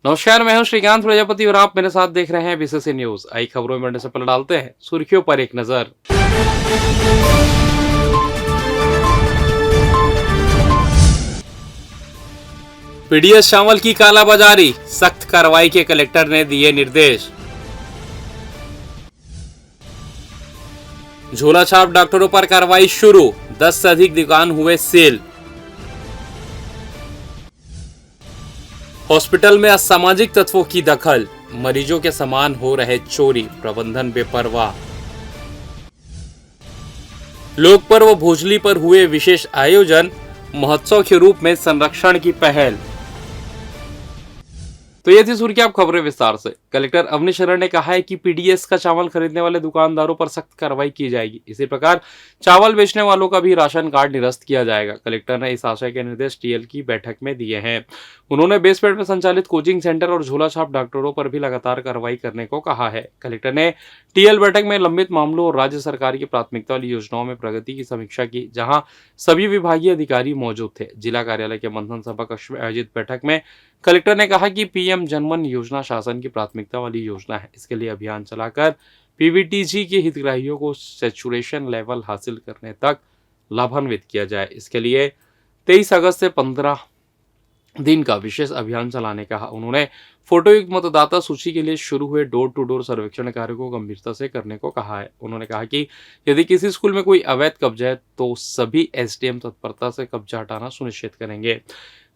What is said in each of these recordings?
नमस्कार, मैं हूं श्रीकांत प्रजापति और आप मेरे साथ देख रहे हैं बीसीसी न्यूज। आई खबरों में बढ़ने से पहले डालते हैं सुर्खियों पर एक नजर। पीडीएस चावल की कालाबाजारी, सख्त कार्रवाई के कलेक्टर ने दिए निर्देश। झोला छाप डॉक्टरों पर कार्रवाई शुरू, 10 से अधिक दुकान हुए सील। हॉस्पिटल में असामाजिक तत्वों की दखल, मरीजों के सामान हो रहे चोरी, प्रबंधन बेपरवाह। लोक पर्व भोजली पर हुए विशेष आयोजन, महोत्सव के रूप में संरक्षण की पहल। तो ये थी सुर्खियां, अब खबरें विस्तार से। कलेक्टर अवनीश शरण ने कहा है कि पीडीएस का चावल खरीदने वाले दुकानदारों पर सख्त कार्रवाई की जाएगी। इसी प्रकार चावल बेचने वालों का भी राशन कार्ड निरस्त किया जाएगा। कलेक्टर ने इस आशय के निर्देश टीएल की बैठक में दिए हैं। उन्होंने बेसपेट में संचालित कोचिंग सेंटर और झोला छाप डॉक्टरों पर भी लगातार कार्रवाई करने को कहा है। कलेक्टर ने टीएल बैठक में लंबित मामलों और राज्य सरकार की प्राथमिकता वाली योजनाओं में प्रगति की समीक्षा की, जहां सभी विभागीय अधिकारी मौजूद थे। जिला कार्यालय के मंथन सभा कक्ष में आयोजित बैठक में कलेक्टर ने कहा कि पीएम जनमन योजना शासन की प्राथमिकता वाली योजना है। इसके लिए अभियान चलाकर पीवीटीजी के हितग्राहियों को सैचुरेशन लेवल हासिल करने तक लाभान्वित किया जाए। इसके लिए 23 अगस्त से 15 दिन का विशेष अभियान चलाने का कहा। उन्होंने फोटोयुक्त मतदाता सूची के लिए शुरू हुए डोर टू डोर सर्वेक्षण कार्य को गंभीरता से करने को कहा है। उन्होंने कहा कि यदि किसी स्कूल में कोई अवैध कब्जा है तो सभी एसडीएम तत्परता से कब्जा हटाना सुनिश्चित करेंगे।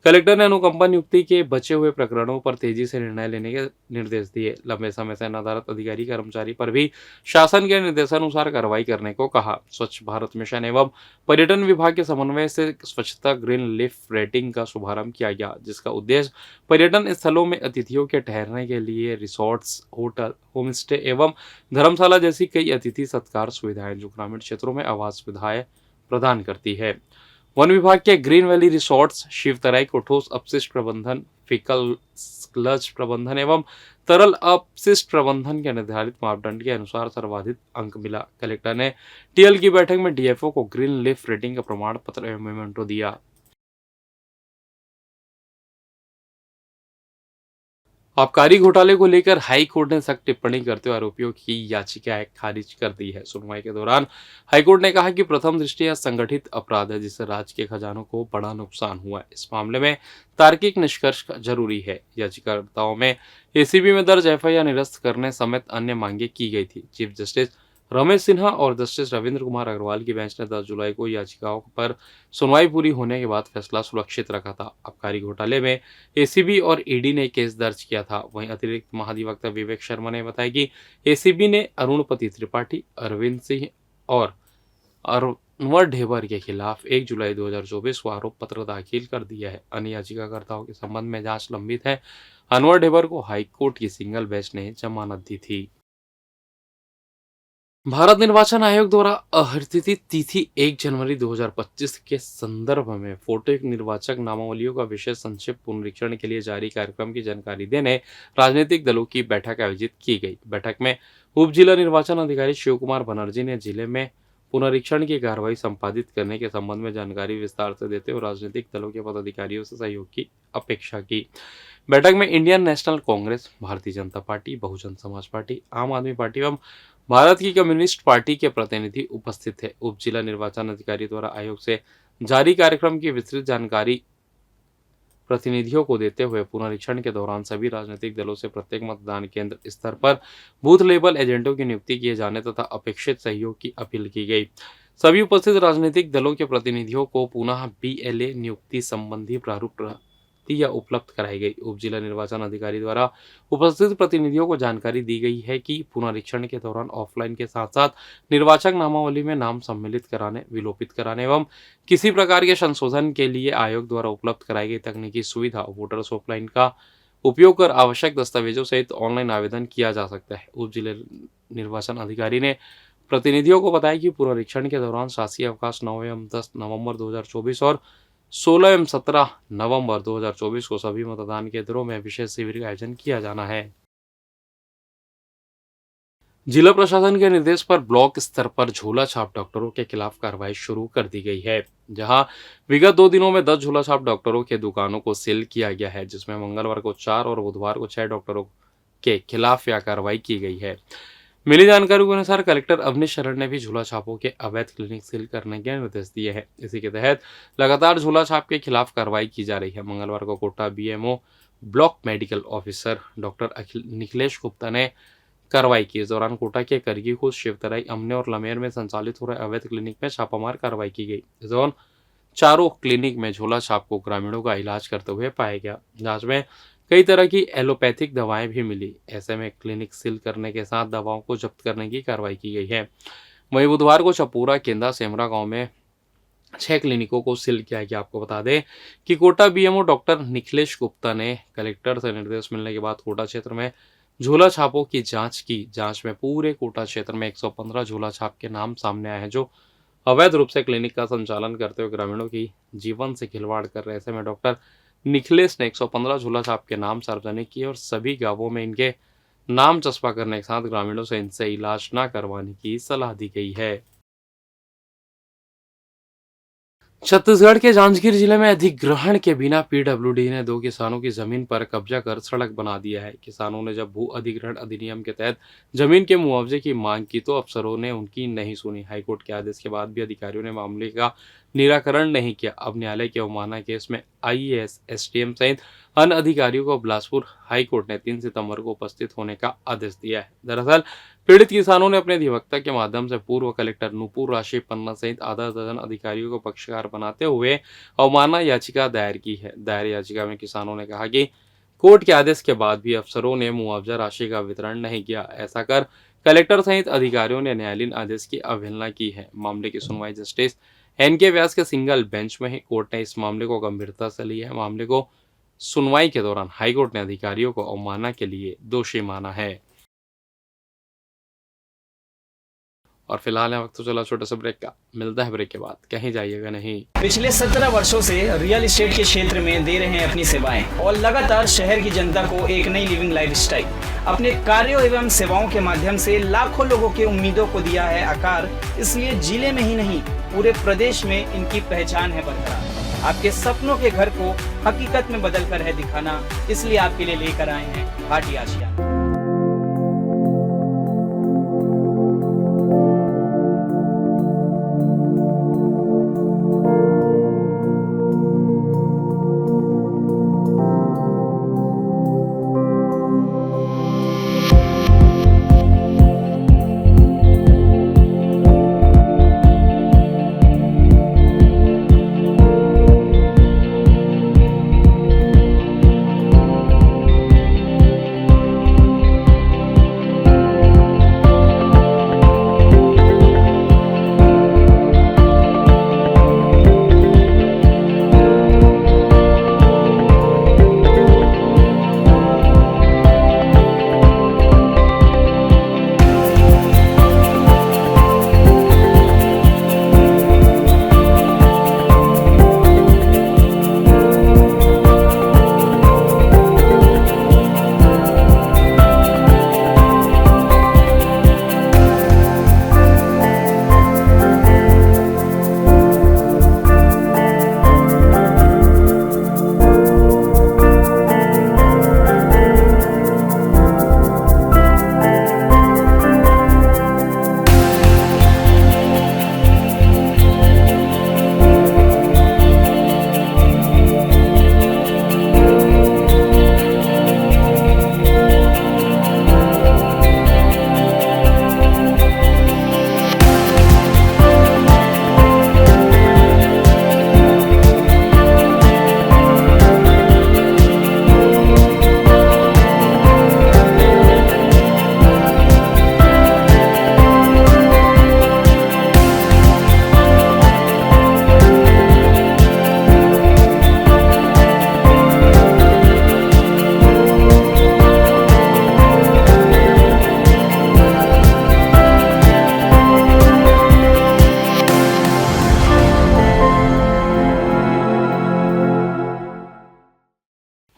कलेक्टर ने अनुकंपा नियुक्ति के बचे हुए प्रकरणों पर तेजी से निर्णय लेने के निर्देश दिए। लंबे समय से अनादारत अधिकारी कर्मचारी पर भी शासन के निर्देशानुसार कार्रवाई करने को कहा। स्वच्छ भारत मिशन एवं पर्यटन विभाग के समन्वय से स्वच्छता ग्रीन लीफ रेटिंग का शुभारंभ किया गया, जिसका उद्देश्य पर्यटन स्थलों में अतिथियों के ठहरने के लिए रिसोर्ट्स, होटल, होम स्टे एवं धर्मशाला जैसी कई अतिथि सत्कार सुविधाएं जो ग्रामीण क्षेत्रों में आवास सुविधाएं प्रदान करती है। वन विभाग के ग्रीन वैली रिसोर्ट्स, शिवतराई को ठोस अपशिष्ट प्रबंधन, फीकल स्लज प्रबंधन एवं तरल अपशिष्ट प्रबंधन के निर्धारित मापदंड के अनुसार सर्वाधिक अंक मिला। कलेक्टर ने टीएल की बैठक में डीएफओ को ग्रीन लीफ रेटिंग का प्रमाण पत्र एवं मेमेंटो दिया। आबकारी घोटाले को लेकर हाई कोर्ट ने सख्त टिप्पणी करते हुए आरोपियों की याचिकाएं खारिज कर दी है। सुनवाई के दौरान हाईकोर्ट ने कहा कि प्रथम दृष्टया संगठित अपराध है, जिससे राज्य के खजानों को बड़ा नुकसान हुआ है। इस मामले में तार्किक निष्कर्ष जरूरी है। याचिकाकर्ताओं में एसीबी में दर्ज एफआईआर निरस्त करने समेत अन्य मांगे की गई थी। चीफ जस्टिस रमेश सिन्हा और जस्टिस रविंद्र कुमार अग्रवाल की बेंच ने 10 जुलाई को याचिकाओं पर सुनवाई पूरी होने के बाद फैसला सुरक्षित रखा था। आबकारी घोटाले में एसीबी और ईडी ने केस दर्ज किया था। वहीं अतिरिक्त महाधिवक्ता विवेक शर्मा ने बताया कि एसीबी ने अरुणपति त्रिपाठी, अरविंद सिंह और अनवर ढेबर के खिलाफ 1 जुलाई 2024 को आरोप पत्र दाखिल कर दिया है। अन्य याचिकाकर्ताओं के संबंध में जांच लंबित है। अनवर ढेबर को हाईकोर्ट की सिंगल बेंच ने जमानत दी थी। भारत निर्वाचन आयोग द्वारा आहरित तिथि 1 जनवरी 2025 के संदर्भ में फोटोयुक्त निर्वाचक नामावलियों का विशेष संक्षिप्त पुनरीक्षण के लिए जारी कार्यक्रम की जानकारी देने राजनीतिक दलों की बैठक आयोजित की गई। बैठक में उप जिला निर्वाचन अधिकारी शिव कुमार बनर्जी ने जिले में पुनरीक्षण की कार्रवाई संपादित करने के संबंध में जानकारी विस्तार से देते हुए राजनीतिक दलों के पदाधिकारियों से सहयोग की अपेक्षा की। बैठक में Indian national Congress, Bharatiya Janata party, Bahujan Samaj party, आम आदमी पार्टी एवं भारत की कम्युनिस्ट पार्टी के प्रतिनिधि उपस्थित थे। उप जिला निर्वाचन अधिकारी द्वारा आयोग से जारी कार्यक्रम की विस्तृत जानकारी प्रतिनिधियों को देते हुए पुनरीक्षण के दौरान सभी राजनीतिक दलों से प्रत्येक मतदान केंद्र स्तर पर बूथ लेवल एजेंटों की नियुक्ति किए जाने तथा अपेक्षित सहयोग की अपील की गई। सभी उपस्थित राजनीतिक दलों के प्रतिनिधियों को पुनः बीएलए नियुक्ति संबंधी प्रारूप या उपलब्ध कराई गई। उप जिला निर्वाचन अधिकारी द्वारा उपस्थित प्रतिनिधियों को जानकारी दी गई है कि पुनरीक्षण के दौरान ऑफलाइन के साथ साथ निर्वाचक नामावली में नाम सम्मिलित कराने, विलोपित कराने एवं किसी प्रकार के संशोधन के लिए आयोग द्वारा उपलब्ध कराई गई तकनीकी सुविधा वोटर्स ऑफलाइन का उपयोग कर आवश्यक दस्तावेजों सहित ऑनलाइन आवेदन किया जा सकता है। उप जिला निर्वाचन अधिकारी ने प्रतिनिधियों को बताया कि पुनरीक्षण के दौरान शासी अवकाश 9 एवं 10 नवंबर 2024 और 16 एवं 17 नवंबर 2024 को सभी मतदान केंद्रों में विशेष शिविर का आयोजन किया जाना है। जिला प्रशासन के निर्देश पर ब्लॉक स्तर पर झोला छाप डॉक्टरों के खिलाफ कार्रवाई शुरू कर दी गई है, जहां विगत 2 दिनों में 10 झोला छाप डॉक्टरों के दुकानों को सील किया गया है, जिसमें मंगलवार को 4 और बुधवार को 6 डॉक्टरों के खिलाफ यह कार्रवाई की गई है। मिली जानकारी के अनुसार कलेक्टर अवनीश शरण ने भी झूला छापों के अवैध क्लिनिक सील करने के निर्देश दिए हैं। इसी के तहत लगातार झूला छाप के खिलाफ कार्रवाई की जा रही है। मंगलवार को Kota BMO block medical officer doctor Nikhilesh Gupta ने कार्रवाई की। इस दौरान कोटा के करगीखुद, शिवतराई, अमने और लमेर में संचालित हो रहे अवैध क्लिनिक में छापामार कार्रवाई की गई। इस दौरान चारों क्लिनिक में झोला छाप को ग्रामीणों का इलाज करते हुए पाया गया। जांच में कई तरह की एलोपैथिक दवाएं भी मिली। ऐसे में क्लिनिक सील करने के साथ दवाओं को जब्त करने की कार्रवाई की गई है। वहीं बुधवार को चपूरा, केंदा, सेमरा गांव में 6 क्लिनिकों को सील किया गया। आपको बता दें कि कोटा बीएमओ डॉक्टर निखिलेश गुप्ता ने कलेक्टर से निर्देश मिलने के बाद कोटा क्षेत्र में झोला छापों की जांच की। जांच में पूरे कोटा क्षेत्र में 115 झोला छाप के नाम सामने आए हैं, जो अवैध रूप से क्लिनिक का संचालन करते हुए ग्रामीणों की जीवन से खिलवाड़ कर रहे। ऐसे में डॉक्टर निखिलेश ने 115 झोला छाप के नाम सार्वजनिक किए और सभी गांवों में इनके नाम चस्पा करने के साथ ग्रामीणों से इनसे इलाज न करवाने की सलाह दी गई है। छत्तीसगढ़ के जांजगीर जिले में अधिग्रहण के बिना पीडब्ल्यूडी ने 2 किसानों की जमीन पर कब्जा कर सड़क बना दिया है। किसानों ने जब भू अधिग्रहण अधिनियम के तहत जमीन के मुआवजे की मांग की तो अफसरों ने उनकी नहीं सुनी। हाईकोर्ट के आदेश के बाद भी अधिकारियों ने मामले का निराकरण नहीं किया। अब न्यायालय के अवमानना केस में आईएएस, एसडीएम सहित अन्य अधिकारियों को बिलासपुर हाईकोर्ट ने 3 सितंबर को उपस्थित होने का आदेश दिया है। दरअसल पीड़ित किसानों ने अपने अधिवक्ता के माध्यम से पूर्व कलेक्टर नुपुर राशि पन्ना सहित आधा दर्जन अधिकारियों को पक्षकार बनाते हुए अवमानना याचिका दायर की है। दायर याचिका में किसानों ने कहा कि कोर्ट के आदेश के बाद भी अफसरों ने मुआवजा राशि का वितरण नहीं किया। ऐसा कर कलेक्टर सहित अधिकारियों ने न्यायालयीन आदेश की अवहेलना की है। मामले की सुनवाई जस्टिस एनके व्यास के सिंगल बेंच में ही कोर्ट ने इस मामले को गंभीरता से लिया है। मामले को सुनवाई के दौरान हाईकोर्ट ने अधिकारियों को अवमानना के लिए दोषी माना है। और फिलहाल वक्त तो चला छोटे से ब्रेक का, मिलता है ब्रेक के बाद, कहीं जाइएगा नहीं। पिछले 17 वर्षों से रियल एस्टेट के क्षेत्र में दे रहे हैं अपनी सेवाएं और लगातार शहर की जनता को एक नई लिविंग लाइफस्टाइल। अपने कार्यों एवं सेवाओं के माध्यम से लाखों लोगों की उम्मीदों को दिया है आकार। इसलिए जिले में ही नहीं पूरे प्रदेश में इनकी पहचान है बरकरार। आपके सपनों के घर को हकीकत में बदल कर है दिखाना, इसलिए आपके लिए लेकर आए हैं भाटी आशियाना।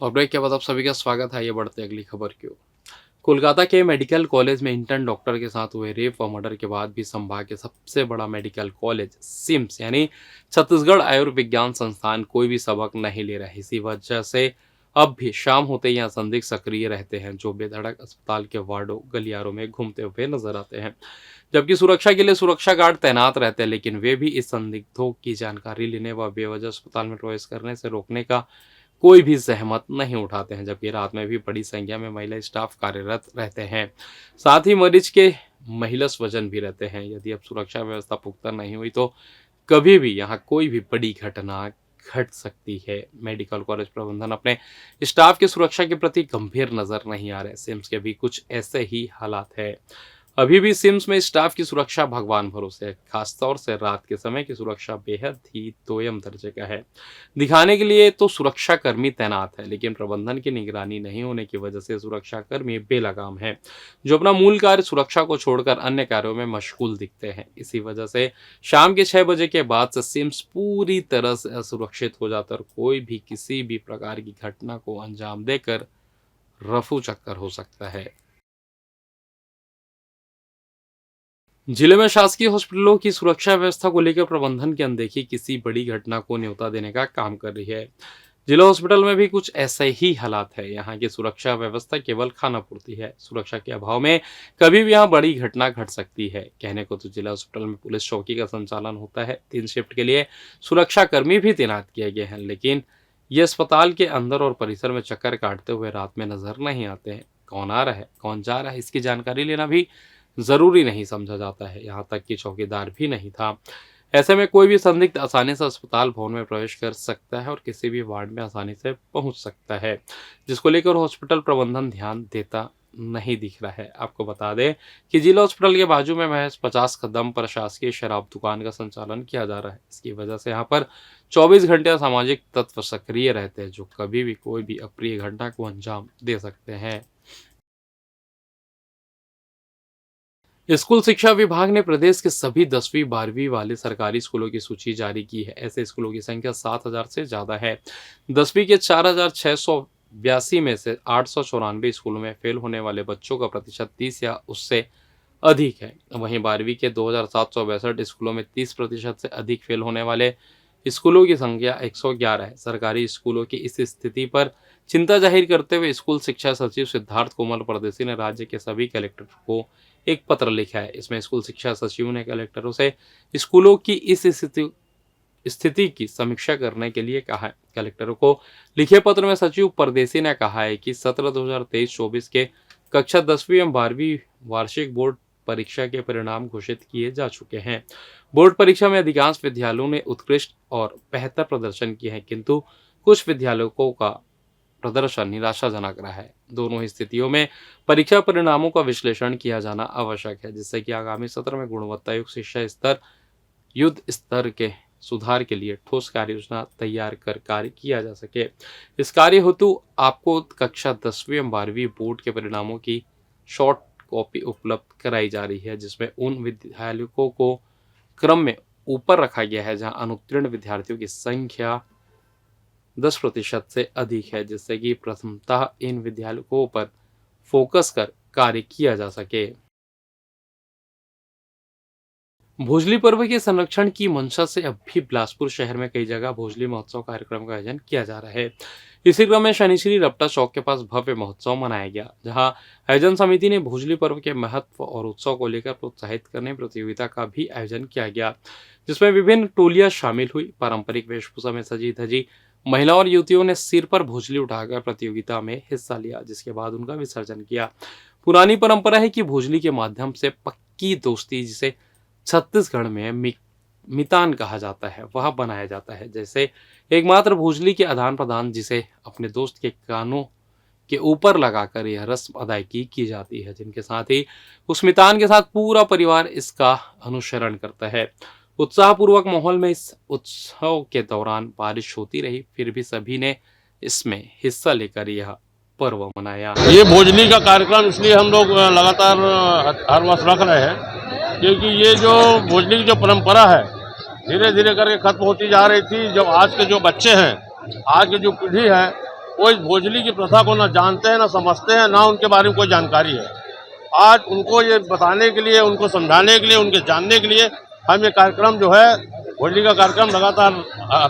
और ब्रेक के बाद आप सभी का स्वागत है। आइए बढ़ते हैं अगली खबर की ओर। कोलकाता के मेडिकल कॉलेज में इंटर्न डॉक्टर के साथ हुए रेप व मर्डर के बाद भी संभाग के सबसे बड़ा मेडिकल कॉलेज सिम्स यानी छत्तीसगढ़ आयुर्विज्ञान संस्थान कोई भी सबक नहीं ले रहा है। इसी वजह से अब भी शाम होते ही यहाँ संदिग्ध सक्रिय रहते हैं, जो बेधड़क अस्पताल के वार्डों गलियारों में घूमते हुए नजर आते हैं। जबकि सुरक्षा के लिए सुरक्षा गार्ड तैनात रहते हैं, लेकिन वे भी इस संदिग्धों की जानकारी लेने व बेवजह अस्पताल में प्रवेश करने से रोकने का कोई भी जहमत नहीं उठाते हैं। जबकि रात में भी बड़ी संख्या में महिला स्टाफ कार्यरत रहते हैं, साथ ही मरीज के महिला स्वजन भी रहते हैं। यदि अब सुरक्षा व्यवस्था पुख्ता नहीं हुई तो कभी भी यहाँ कोई भी बड़ी घटना घट सकती है। मेडिकल कॉलेज प्रबंधन अपने स्टाफ की सुरक्षा के प्रति गंभीर नजर नहीं आ रहे। सिम्स के भी कुछ ऐसे ही हालात है। अभी भी सिम्स में स्टाफ की सुरक्षा भगवान भरोसे है। खासतौर से रात के समय की सुरक्षा बेहद ही दोयम दर्जे का है। दिखाने के लिए तो सुरक्षा कर्मी तैनात है, लेकिन प्रबंधन की निगरानी नहीं होने की वजह से सुरक्षा कर्मी बेलगाम है, जो अपना मूल कार्य सुरक्षा को छोड़कर अन्य कार्यों में मशगूल दिखते हैं। इसी वजह से शाम के 6 बजे के बाद से सिम्स पूरी तरह से असुरक्षित हो जाता है और कोई भी किसी भी प्रकार की घटना को अंजाम देकर रफू चक्कर हो सकता है। जिले में शासकीय हॉस्पिटलों की सुरक्षा व्यवस्था को लेकर प्रबंधन की अनदेखी किसी बड़ी घटना को न्योता देने का काम कर रही है। जिला हॉस्पिटल में भी कुछ ऐसे ही हालात है। यहाँ की सुरक्षा व्यवस्था केवल खानापूर्ति है। सुरक्षा के अभाव में कभी भी यहाँ बड़ी घटना घट सकती है। कहने को तो जिला हॉस्पिटल में पुलिस चौकी का संचालन होता है, 3 शिफ्ट के लिए सुरक्षा कर्मी भी तैनात किए गए हैं, लेकिन ये अस्पताल के अंदर और परिसर में चक्कर काटते हुए रात में नजर नहीं आते हैं। कौन आ रहा है कौन जा रहा है इसकी जानकारी लेना भी जरूरी नहीं समझा जाता है। यहाँ तक कि चौकीदार भी नहीं था। ऐसे में कोई भी संदिग्ध आसानी से अस्पताल भवन में प्रवेश कर सकता है और किसी भी वार्ड में आसानी से पहुंच सकता है, जिसको लेकर हॉस्पिटल प्रबंधन ध्यान देता नहीं दिख रहा है। आपको बता दें कि जिला हॉस्पिटल के बाजू में महज 50 कदम पर शासकीय शराब दुकान का संचालन किया जा रहा है। इसकी वजह से यहाँ पर 24 घंटे असामाजिक तत्व सक्रिय रहते हैं, जो कभी भी कोई भी अप्रिय घटना को अंजाम दे सकते हैं। स्कूल शिक्षा विभाग ने प्रदेश के सभी 10वीं 12वीं वाले सरकारी स्कूलों की सूची जारी की है। ऐसे स्कूलों की संख्या 7,000 से ज्यादा है। 10वीं के 4,682 में से 894 स्कूलों में फेल होने वाले बच्चों का प्रतिशत 30 या उससे अधिक है। वहीं 12वीं के 2,762 स्कूलों में 30% से अधिक फेल होने वाले स्कूलों की संख्या 111 है। सरकारी स्कूलों की इस स्थिति पर चिंता जाहिर करते हुए स्कूल शिक्षा सचिव सिद्धार्थ कोमल परदेसी ने राज्य के सभी कलेक्टर को एक पत्र लिखा है। इसमें स्कूल शिक्षा सचिव ने कलेक्टरों से स्कूलों की इस स्थिति की समीक्षा करने के लिए कहा है। कलेक्टरों को लिखे पत्र में सचिव परदेसी ने कहा है कि सत्र 2023-24 के कक्षा 10वीं एवं 12वीं वार्षिक बोर्ड परीक्षा के परिणाम घोषित किए जा चुके हैं। बोर्ड परीक्षा में अधिकांश विद्यालयों ने उत्कृष्ट और बेहतर प्रदर्शन किए हैं, किंतु कुछ विद्यालयों का प्रदर्शन निराशाजनक रहा है। दोनों ही स्थितियों में परीक्षा परिणामों का विश्लेषण किया जाना आवश्यक है, जिससे कि आगामी सत्र में गुणवत्तायुक्त शिक्षा स्तर युद्ध स्तर के सुधार के लिए ठोस कार्य योजना तैयार कर कार्य किया जा सके। इस कार्य हेतु आपको कक्षा 10वीं एवं 12वीं बोर्ड के परिणामों की शॉर्ट कॉपी उपलब्ध कराई जा रही है, जिसमें उन विद्यालयों को क्रम में ऊपर रखा गया है जहां अनुत्तीर्ण विद्यार्थियों की संख्या 10% से अधिक है, जिससे कि प्रथमतः इन विद्यालयों पर फोकस कर कार्य किया जा सके। भोजली पर्व के संरक्षण की मंशा से अब भी बिलासपुर शहर में कई जगह भोजली महोत्सव कार्यक्रम का आयोजन किया जा रहा है। इसी क्रम में शनिश्री रपटा चौक के पास भव्य महोत्सव मनाया गया, जहां आयोजन समिति ने भोजली पर्व के महत्व और उत्सव को लेकर प्रोत्साहित करने प्रतियोगिता का भी आयोजन किया गया, जिसमें विभिन्न टोलियां शामिल हुई। पारंपरिक वेशभूषा में सजी धजी महिलाओं और युवतियों ने सिर पर भोजली उठाकर प्रतियोगिता में हिस्सा लिया, जिसके बाद उनका विसर्जन किया। पुरानी परंपरा है कि भोजली के माध्यम से पक्की दोस्ती, जिसे छत्तीसगढ़ में मितान कहा जाता है, वह बनाया जाता है। जैसे एकमात्र भोजली के आदान प्रदान, जिसे अपने दोस्त के कानों के ऊपर लगाकर यह रस्म अदायगी की जाती है, जिनके साथ ही उस मितान के साथ पूरा परिवार इसका अनुसरण करता है। उत्साहपूर्वक माहौल में इस उत्सव के दौरान बारिश होती रही, फिर भी सभी ने इसमें हिस्सा लेकर यह पर्व मनाया। ये भोजली का कार्यक्रम इसलिए हम लोग लगातार हर वर्ष रख रहे हैं, क्योंकि ये जो भोजली की जो परंपरा है धीरे धीरे करके खत्म होती जा रही थी। जब आज के जो बच्चे हैं, आज की जो पीढ़ी है, वो इस भोजली की प्रथा को ना जानते हैं, ना समझते हैं, ना उनके बारे में कोई जानकारी है। आज उनको ये बताने के लिए, उनको समझाने के लिए, उनके जानने के लिए हम ये कार्यक्रम जो है भोजली का कार्यक्रम लगातार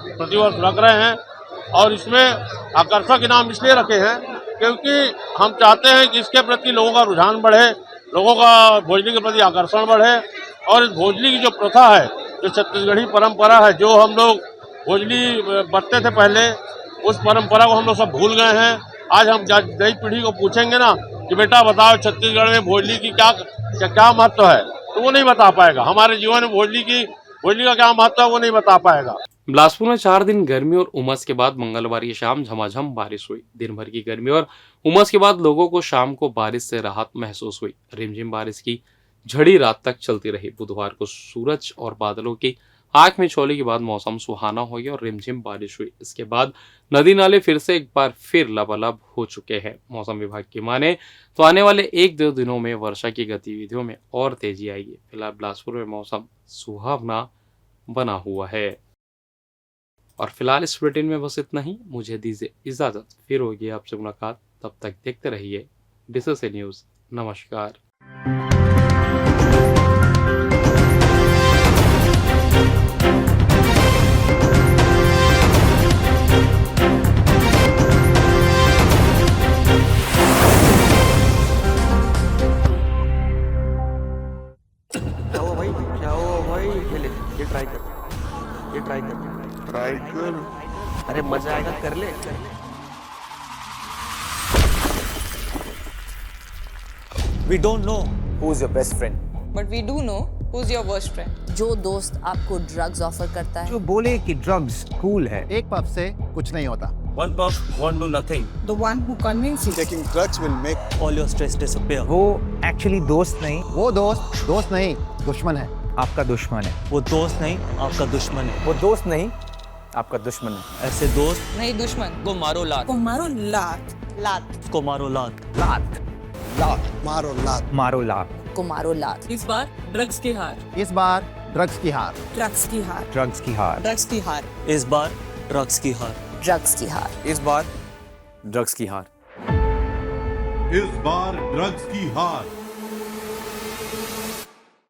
प्रतिवर्ष रख रहे हैं। और इसमें आकर्षक इनाम इसलिए रखे हैं क्योंकि हम चाहते हैं कि इसके प्रति लोगों का रुझान बढ़े, लोगों का भोजली के प्रति आकर्षण बढ़े। और इस भोजली की जो प्रथा है, जो छत्तीसगढ़ी परंपरा है, जो हम लोग भोजली बरतते थे पहले, उस परंपरा को हम लोग सब भूल गए हैं। आज हम नई पीढ़ी को पूछेंगे ना कि बेटा बताओ छत्तीसगढ़ में भोजली की क्या महत्व है, तो वो नहीं बता पाएगा। हमारे जीवन में भोजली का क्या महत्व है वो नहीं बता पाएगा। बिलासपुर में 4 दिन गर्मी और उमस के बाद मंगलवार की शाम झमाझम बारिश हुई। दिन भर की गर्मी और उमस के बाद लोगों को शाम को बारिश से राहत महसूस हुई। रिमझिम बारिश की झड़ी रात तक चलती रही। बुधवार को सूरज और बादलों की आंख में छोले के बाद मौसम सुहाना हो गया और रिमझिम बारिश हुई। इसके बाद नदी नाले फिर से एक बार फिर लबालब हो चुके हैं। मौसम विभाग की माने तो आने वाले 1-2 दिनों में वर्षा की गतिविधियों में और तेजी आएगी। फिलहाल बिलासपुर में मौसम सुहावना बना हुआ है। और फिलहाल इस बुलेटिन में बस इतना ही। मुझे दीजिए इजाजत, फिर होगी आपसे मुलाकात। तब तक देखते रहिए DCC न्यूज। नमस्कार। ये ट्राई कर। अरे मजा आएगा, कर ले। We don't know who's your best friend. But we do know who's your worst friend. जो दोस्त आपको ड्रग्स ऑफर करता है, जो बोले कि ड्रग्स कूल है। एक पफ से कुछ नहीं होता। One puff won't do nothing. The one who convinces you. Taking drugs will make All your stress disappear. वो एक्चुअली दोस्त नहीं, वो दोस्त नहीं, दुश्मन है। आपका दुश्मन है। वो दोस्त नहीं, आपका दुश्मन है। वो दोस्त नहीं, आपका दुश्मन है। ऐसे दोस्त नहीं दुश्मन को मारो लात। को मारो लात लात को मारो लात। लात मारो लात। मारो लात। को मारो लात। इस बार ड्रग्स की हार इस बार ड्रग्स की हार। ड्रग्स की हार ड्रग्स की हार। ड्रग्स की हार इस बार ड्रग्स की हार। ड्रग्स की हार। इस बार ड्रग्स की हार। इस बार ड्रग्स की हार।